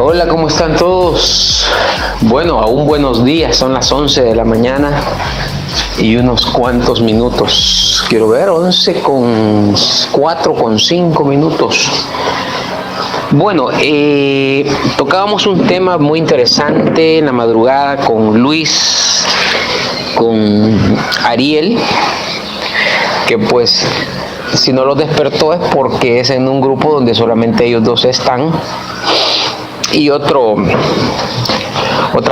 Hola, ¿cómo están todos? Bueno, aún buenos días, son las 11 de la mañana y unos cuantos minutos. Quiero ver, 11 con 4, con 5 minutos. Bueno, tocábamos un tema muy interesante en la madrugada con Luis, con Ariel, que pues si no los despertó es porque es en un grupo donde solamente ellos dos están y otra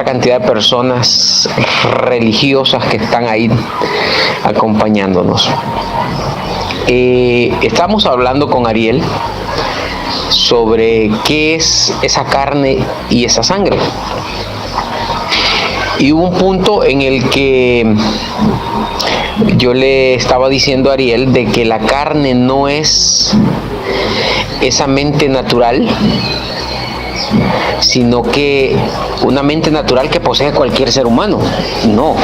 cantidad de personas religiosas que están ahí acompañándonos. Estamos hablando con Ariel sobre qué es esa carne y esa sangre. Y hubo un punto en el que yo le estaba diciendo a Ariel de que la carne no es esa mente natural, sino que una mente natural que posee cualquier ser humano. No,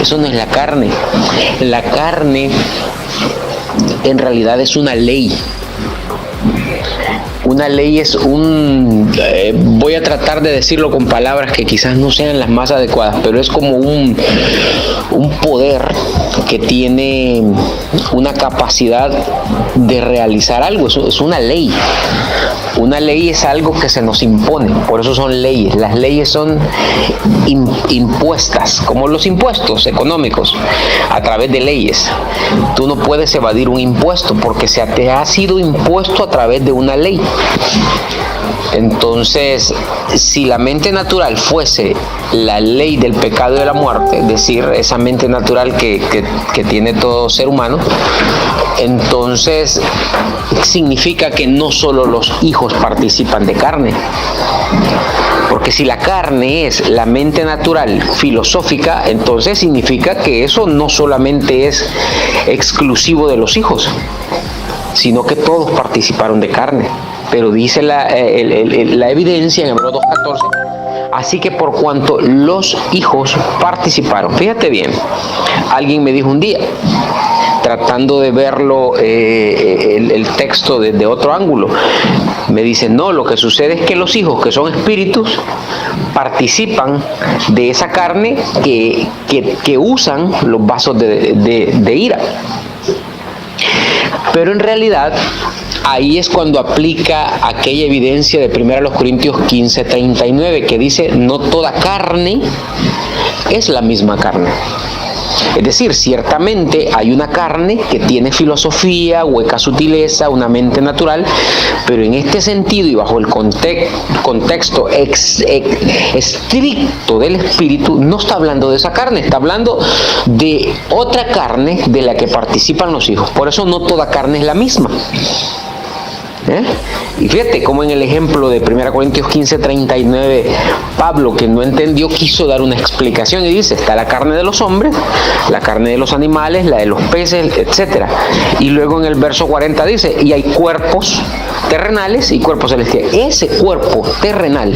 eso no es la carne. La carne en realidad es una ley. Una ley es voy a tratar de decirlo con palabras que quizás no sean las más adecuadas, pero es como un poder que tiene una capacidad de realizar algo. Es una ley. Una ley es algo que se nos impone, por eso son leyes. Las leyes son impuestas, como los impuestos económicos, a través de leyes. Tú no puedes evadir un impuesto porque te ha sido impuesto a través de una ley. Entonces, si la mente natural fuese la ley del pecado y de la muerte, es decir, esa mente natural que tiene todo ser humano, entonces significa que no solo los hijos participan de carne. Porque si la carne es la mente natural filosófica, entonces significa que eso no solamente es exclusivo de los hijos, sino que todos participaron de carne. Pero dice la evidencia en Hebreos 2:14, así que por cuanto los hijos participaron. Fíjate bien, alguien me dijo un día, tratando de verlo el texto desde otro ángulo, me dice, no, lo que sucede es que los hijos, que son espíritus, participan de esa carne que usan los vasos de ira. Pero en realidad ahí es cuando aplica aquella evidencia de 1 Corintios 15:39 que dice, no toda carne es la misma carne. Es decir, ciertamente hay una carne que tiene filosofía, hueca sutileza, una mente natural, pero en este sentido y bajo el contexto estricto del espíritu, no está hablando de esa carne, está hablando de otra carne de la que participan los hijos. Por eso no toda carne es la misma. Y fíjate cómo en el ejemplo de 1 Corintios 15:39, Pablo, que no entendió, quiso dar una explicación y dice, está la carne de los hombres, la carne de los animales, la de los peces, etc. Y luego en el verso 40 dice, y hay cuerpos terrenales y cuerpos celestiales. Ese cuerpo terrenal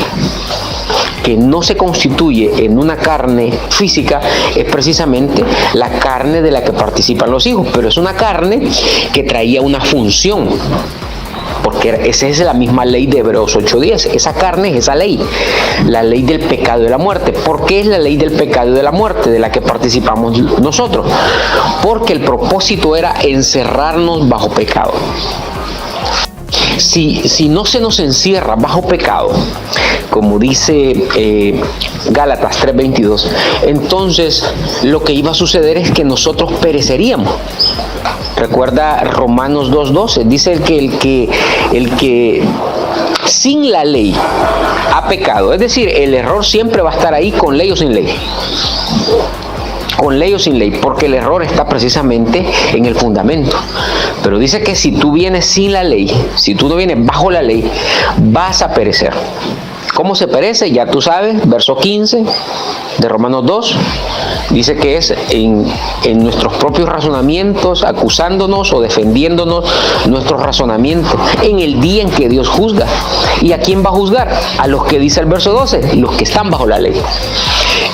que no se constituye en una carne física es precisamente la carne de la que participan los hijos, pero es una carne que traía una función. Porque esa es la misma ley de Hebreos 8:10. Esa carne es esa ley, la ley del pecado y de la muerte. ¿Por qué es la ley del pecado y de la muerte de la que participamos nosotros? Porque el propósito era encerrarnos bajo pecado. Si no se nos encierra bajo pecado, como dice Gálatas 3:22, entonces lo que iba a suceder es que nosotros pereceríamos. Recuerda Romanos 2:12, dice el que sin la ley ha pecado. Es decir, el error siempre va a estar ahí con ley o sin ley. Con ley o sin ley, porque el error está precisamente en el fundamento. Pero dice que si tú vienes sin la ley, si tú no vienes bajo la ley, vas a perecer. ¿Cómo se perece? Ya tú sabes, verso 15 de Romanos 2, dice que es en nuestros propios razonamientos, acusándonos o defendiéndonos nuestros razonamientos, en el día en que Dios juzga. ¿Y a quién va a juzgar? A los que dice el verso 12, los que están bajo la ley.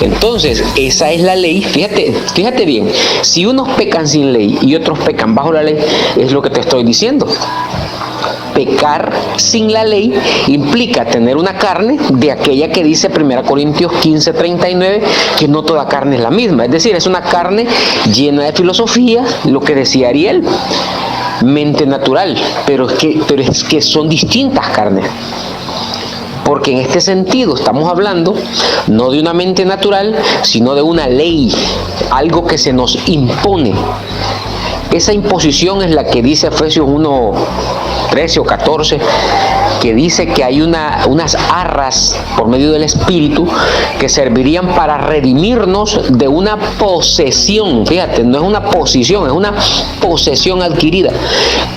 Entonces, esa es la ley. Fíjate bien, si unos pecan sin ley y otros pecan bajo la ley, es lo que te estoy diciendo. pecar sin la ley implica tener una carne de aquella que dice 1 Corintios 15:39, que no toda carne es la misma. Es decir, es una carne llena de filosofía, lo que decía Ariel, mente natural, pero es que son distintas carnes. Porque en este sentido estamos hablando no de una mente natural, sino de una ley, algo que se nos impone. Esa imposición es la que dice Efesios 1:13 o 14, que dice que hay unas arras por medio del Espíritu que servirían para redimirnos de una posesión. Fíjate, no es una posición, es una posesión adquirida.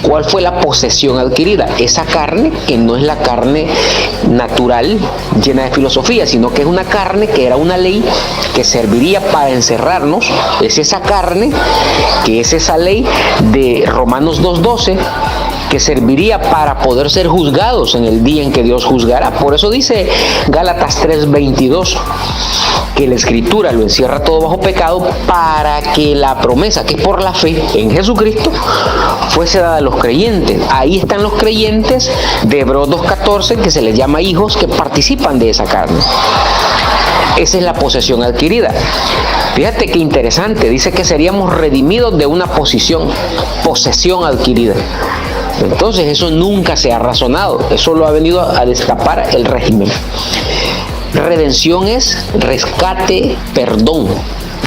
¿Cuál fue la posesión adquirida? Esa carne que no es la carne natural llena de filosofía, sino que es una carne que era una ley que serviría para encerrarnos. Es esa carne que es esa ley de Romanos 2:12, que serviría para poder ser juzgados en el día en que Dios juzgará. Por eso dice Gálatas 3:22, que la Escritura lo encierra todo bajo pecado, para que la promesa, que es por la fe en Jesucristo, fuese dada a los creyentes. Ahí están los creyentes de Hebreos 2:14, que se les llama hijos, que participan de esa carne. Esa es la posesión adquirida. Fíjate qué interesante, dice que seríamos redimidos de una posesión adquirida. Entonces eso nunca se ha razonado, eso lo ha venido a destapar el régimen. Redención es rescate, perdón,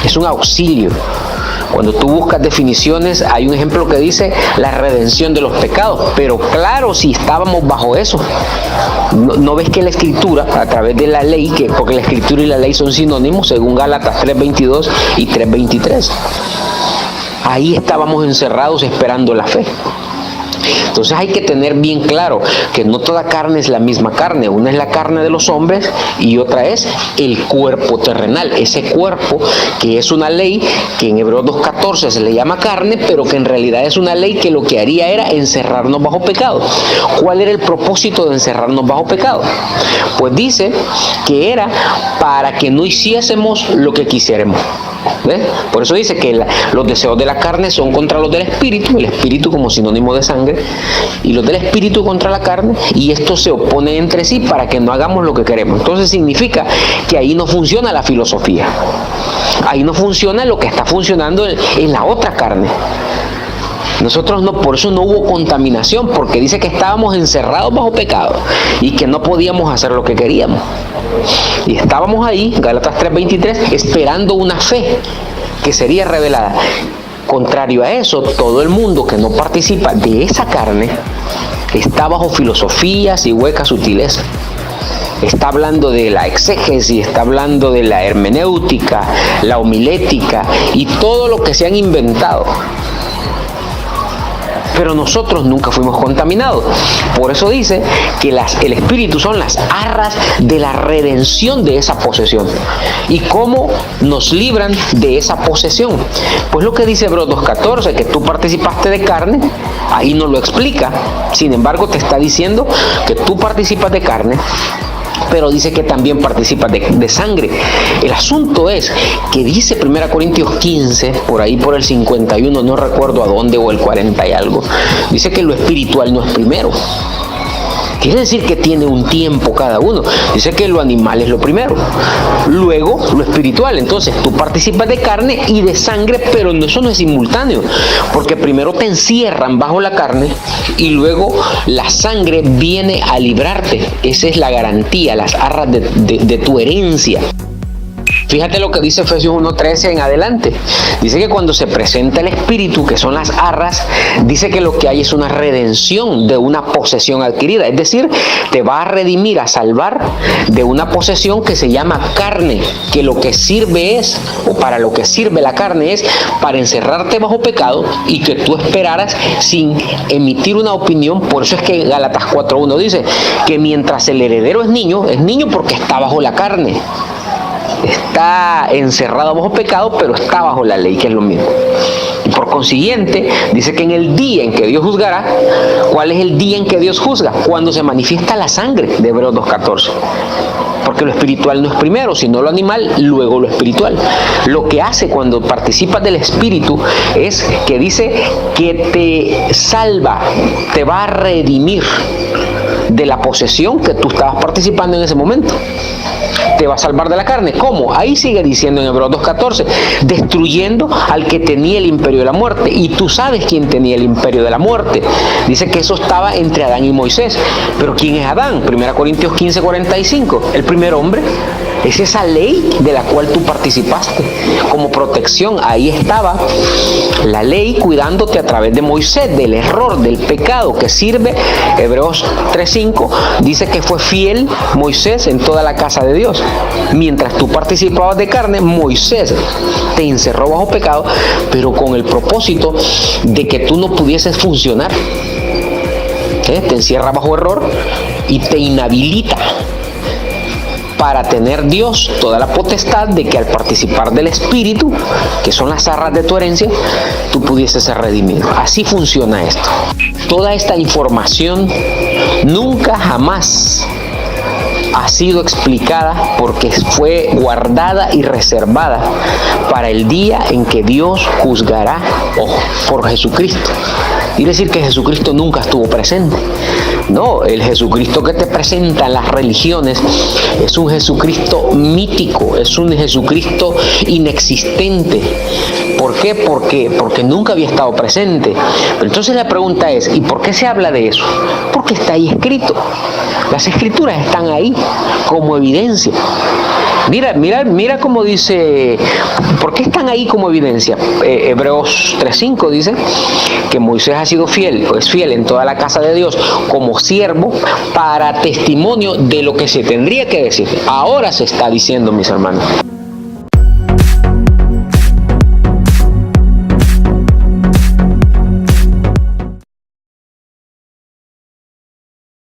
es un auxilio. Cuando tú buscas definiciones, hay un ejemplo que dice la redención de los pecados, pero claro, si estábamos bajo eso, ¿no ves que la Escritura, a través de la ley, porque la Escritura y la ley son sinónimos, según Gálatas 3:22 y 3:23, ahí estábamos encerrados esperando la fe? Entonces hay que tener bien claro que no toda carne es la misma carne. Una es la carne de los hombres y otra es el cuerpo terrenal. Ese cuerpo que es una ley que en Hebreos 2:14 se le llama carne, pero que en realidad es una ley que lo que haría era encerrarnos bajo pecado. ¿Cuál era el propósito de encerrarnos bajo pecado? Pues dice que era para que no hiciésemos lo que quisiéramos. ¿Ves? Por eso dice que los deseos de la carne son contra los del espíritu, el espíritu como sinónimo de sangre, y los del espíritu contra la carne, y estos se oponen entre sí para que no hagamos lo que queremos. Entonces significa que ahí no funciona la filosofía, ahí no funciona lo que está funcionando en la otra carne. Nosotros no, por eso no hubo contaminación, porque dice que estábamos encerrados bajo pecado y que no podíamos hacer lo que queríamos. Y estábamos ahí, Gálatas 3:23, esperando una fe que sería revelada. Contrario a eso, todo el mundo que no participa de esa carne está bajo filosofías y huecas sutilezas. Está hablando de la exégesis, está hablando de la hermenéutica, la homilética y todo lo que se han inventado. Pero nosotros nunca fuimos contaminados. Por eso dice que el Espíritu son las arras de la redención de esa posesión. ¿Y cómo nos libran de esa posesión? Pues lo que dice Hebreos 2:14, que tú participaste de carne, ahí no lo explica. Sin embargo, te está diciendo que tú participas de carne, pero dice que también participas de sangre. El asunto es que dice 1 Corintios 15, por ahí por el 51, no recuerdo a dónde, o el 40 y algo, dice que lo espiritual no es primero. Quiere decir que tiene un tiempo cada uno. Dice que lo animal es lo primero, luego lo espiritual. Entonces tú participas de carne y de sangre, pero eso no es simultáneo, porque primero te encierran bajo la carne y luego la sangre viene a librarte. Esa es la garantía, las arras de tu herencia. Fíjate lo que dice Efesios 1:13 en adelante. Dice que cuando se presenta el Espíritu, que son las arras, dice que lo que hay es una redención de una posesión adquirida. Es decir, te va a redimir, a salvar de una posesión que se llama carne, que lo que sirve es, o para lo que sirve la carne es para encerrarte bajo pecado y que tú esperaras sin emitir una opinión. Por eso es que Gálatas 4:1 dice que mientras el heredero es niño porque está bajo la carne. Está encerrado bajo pecado, pero está bajo la ley, que es lo mismo. Y por consiguiente, dice que en el día en que Dios juzgará, ¿cuál es el día en que Dios juzga? Cuando se manifiesta la sangre, de Hebreos 2:14. porque lo espiritual no es primero, sino lo animal, luego lo espiritual. Lo que hace cuando participas del espíritu es que dice que te salva, te va a redimir de la posesión que tú estabas participando en ese momento. Te va a salvar de la carne. ¿Cómo? Ahí sigue diciendo en Hebreos 2:14, destruyendo al que tenía el imperio de la muerte. Y tú sabes quién tenía el imperio de la muerte. Dice que eso estaba entre Adán y Moisés. Pero ¿quién es Adán? 1 Corintios 15:45. El primer hombre. Es esa ley de la cual tú participaste como protección. Ahí estaba la ley cuidándote a través de Moisés, del error, del pecado que sirve. Hebreos 3:5 dice que fue fiel Moisés en toda la casa de Dios. Mientras tú participabas de carne, Moisés te encerró bajo pecado, pero con el propósito de que tú no pudieses funcionar. Te encierra bajo error y te inhabilita para tener Dios toda la potestad de que al participar del Espíritu, que son las arras de tu herencia, tú pudieses ser redimido. Así funciona esto. Toda esta información nunca jamás ha sido explicada porque fue guardada y reservada para el día en que Dios juzgará por Jesucristo. Quiere decir que Jesucristo nunca estuvo presente. No, el Jesucristo que te presentan las religiones es un Jesucristo mítico, es un Jesucristo inexistente. ¿Por qué? Porque nunca había estado presente. Pero entonces la pregunta es, ¿y por qué se habla de eso? Porque está ahí escrito. Las escrituras están ahí como evidencia. Mira cómo dice, ¿por qué están ahí como evidencia? Hebreos 3:5 dice que Moisés ha sido fiel, o es fiel en toda la casa de Dios como siervo para testimonio de lo que se tendría que decir. Ahora se está diciendo, mis hermanos.